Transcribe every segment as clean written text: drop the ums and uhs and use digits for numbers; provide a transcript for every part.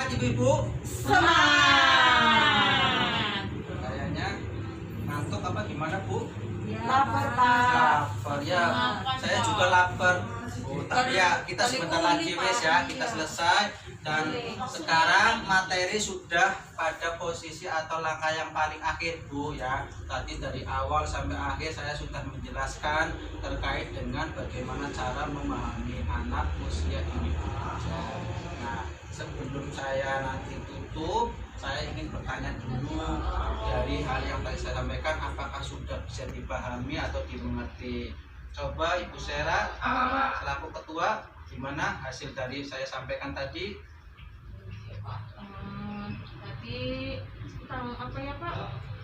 Semangat ibu-ibu. Semangat. Kayaknya ngantuk apa gimana Bu? Ya, lapar Pak. Lapar ya. Saya juga lapar. Oh, tapi ya kita sebentar lagi wes ya kita selesai dan sekarang materi sudah pada posisi atau langkah yang paling akhir Bu ya. Tadi dari awal sampai akhir saya sudah menjelaskan terkait dengan bagaimana cara memahami anak usia dini belajar. Nah, sebelum saya nanti tutup, saya ingin bertanya dulu dari hal yang tadi saya sampaikan, apakah sudah bisa dipahami atau dimengerti? Coba Ibu Sera selaku ketua, gimana hasil dari saya sampaikan tadi? Tadi tentang apa ya Pak?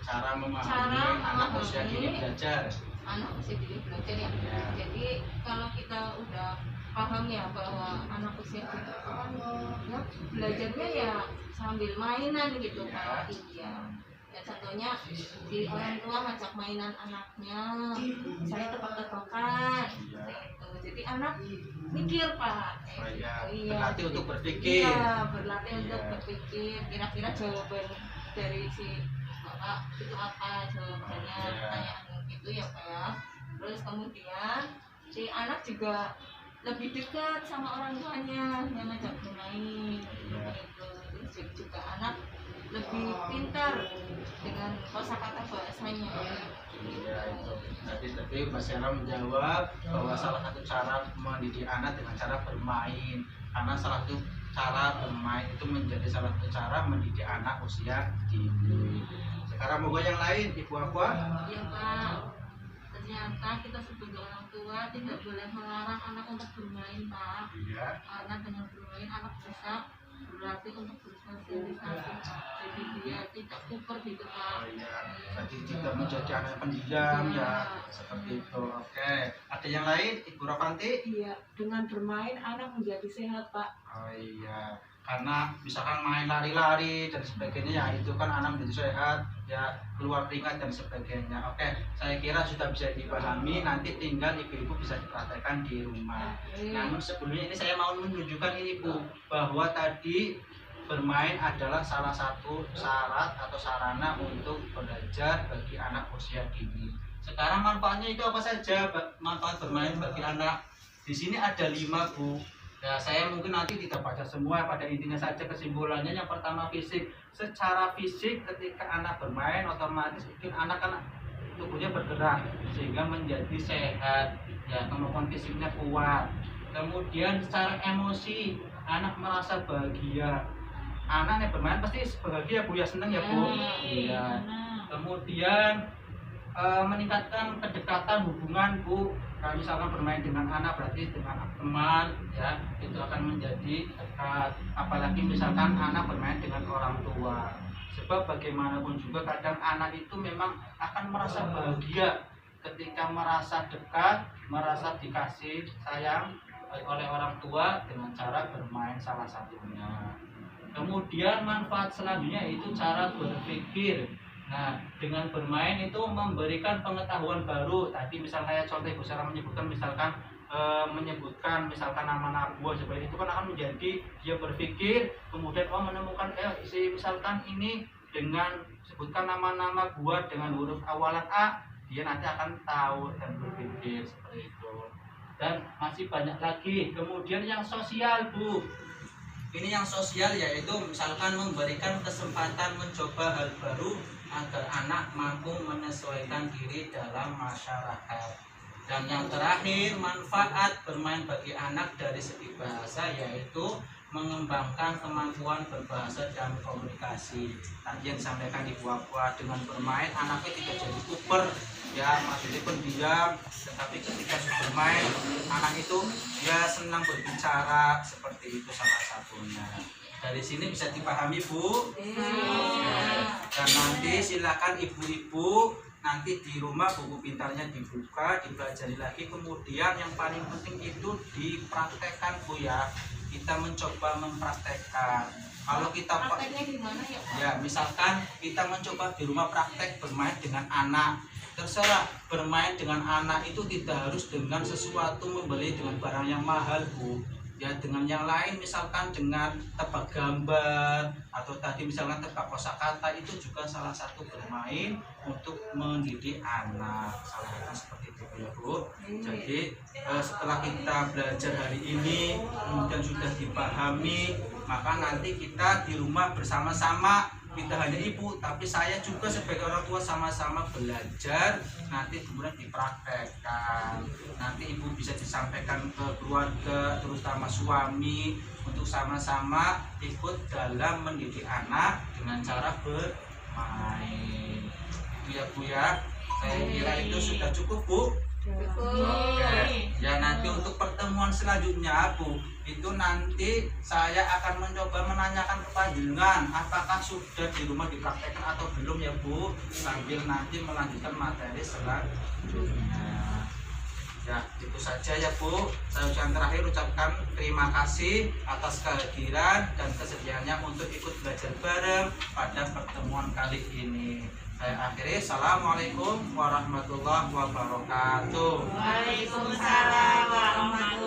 Cara memahami Cara anak memahami usia dini belajar. Anak usia dini belajar ya. Jadi kalau kita udah paham ya bahwa anak usia dini ya, belajarnya ya sambil mainan gitu Pak. Iya. Ya contohnya di orang tua ngajak mainan anaknya, saya tebak-tebakan gitu. Jadi anak mikir Pak. Berlatih untuk berpikir. Iya, berlatih untuk berpikir. Kira-kira jawaban dari si Bapak itu apa jawabannya, pertanyaan itu ya Pak ya. Terus kemudian si anak juga lebih dekat sama orang tuanya yang ngajak bermain gitu. Terus juga anak lebih pintar dengan kosakata bahasanya. Iya itu. Tadi Mbak Sera menjawab bahwa salah satu cara mendidik anak dengan cara bermain. Karena salah satu cara bermain itu menjadi salah satu cara mendidik anak usia dini. Sekarang mau yang lain, Ibu Aqua? Iya Pak. Ternyata kita sebagai orang tua tidak boleh melarang anak untuk bermain Pak. Iya. Karena dengan bermain anak bisa berlatih untuk bersosialisasi. Jadi dia tidak kuper gitu Pak. Oh iya. Jadi tidak menjadi anak pendiam ya. Seperti itu. Oke. Ada yang lain, Ibu Rovanti? Iya, dengan bermain anak menjadi sehat Pak. Oh iya. Karena misalkan main lari-lari dan sebagainya ya itu kan anak menjadi sehat ya, keluar keringat dan sebagainya. Oke, saya kira sudah bisa dipahami, nanti tinggal ibu-ibu bisa dipraktekkan di rumah. Namun sebelumnya ini saya mau menunjukkan ini Bu, bahwa tadi bermain adalah salah satu syarat atau sarana untuk belajar bagi anak usia dini. Sekarang manfaatnya itu apa saja manfaat bermain bagi anak? Di sini ada 5 Bu. Ya, saya mungkin nanti tidak baca semua, pada intinya saja kesimpulannya. Yang pertama fisik. Secara fisik ketika anak bermain otomatis mungkin anak kan tubuhnya bergerak sehingga menjadi sehat, ya kemampuan fisiknya kuat. Kemudian secara emosi anak merasa bahagia. Anak yang bermain pasti bahagia Bu ya, senang ya Bu. Iya. Kemudian meningkatkan kedekatan hubungan Bu. Kalau misalkan bermain dengan anak berarti dengan teman ya itu akan menjadi dekat, apalagi misalkan anak bermain dengan orang tua, sebab bagaimanapun juga kadang anak itu memang akan merasa bahagia ketika merasa dekat, merasa dikasih sayang oleh orang tua dengan cara bermain salah satunya. Kemudian manfaat selanjutnya itu cara berpikir. Nah, dengan bermain itu memberikan pengetahuan baru. Tadi misalnya kayak contoh Ibu Sarah menyebutkan misalkan nama-nama buah seperti itu kan akan menjadi dia berpikir, kemudian menemukan misalkan ini dengan sebutkan nama-nama buah dengan huruf awalan A, dia nanti akan tahu dan berpikir seperti itu. Dan masih banyak lagi. Kemudian yang sosial Bu. Ini yang sosial yaitu misalkan memberikan kesempatan mencoba hal baru agar anak mampu menyesuaikan diri dalam masyarakat. Dan yang terakhir, manfaat bermain bagi anak dari segi bahasa yaitu mengembangkan kemampuan berbahasa dan komunikasi. Tadi yang disampaikan Ibu Aqua, dengan bermain anaknya tidak jadi kuper ya, maksudnya pendiam, tetapi ketika bermain anak itu dia senang berbicara, seperti itu salah satunya. Dari sini bisa dipahami Bu. Dan nanti silakan ibu-ibu nanti di rumah buku pintarnya dibuka, dipelajari lagi. Kemudian yang paling penting itu dipraktekkan Bu ya. Kita mencoba mempraktekkan. Kalau kita prakteknya gimana ya Pak? Ya, misalkan kita mencoba di rumah praktek bermain dengan anak. Terserah, bermain dengan anak itu tidak harus dengan sesuatu membeli dengan barang yang mahal Bu. ya dengan yang lain, misalkan dengan tebak gambar atau tadi misalkan tebak kosakata, itu juga salah satu bermain untuk mendidik anak, salah satu seperti itu ya Bu. Jadi setelah kita belajar hari ini kemudian sudah dipahami, maka nanti kita di rumah bersama-sama, tidak hanya ibu tapi saya juga sebagai orang tua sama-sama belajar, nanti kemudian dipraktekkan, nanti ibu bisa disampaikan ke keluarga terutama suami untuk sama-sama ikut dalam mendidik anak dengan cara bermain. Itu ya Bu ya, saya kira itu sudah cukup Bu. Oke, ya nanti untuk pertemuan selanjutnya Bu, itu nanti saya akan mencoba menanyakan kepada jenengan apakah sudah di rumah dipraktekkan atau belum ya Bu, sambil nanti melanjutkan materi selanjutnya. Ya itu saja ya Bu, saya ucapkan terakhir ucapkan terima kasih atas kehadiran dan kesediaannya untuk ikut belajar bareng pada pertemuan kali ini. Saya akhiri, assalamualaikum warahmatullahi wabarakatuh. Waalaikumsalam warahmatullahi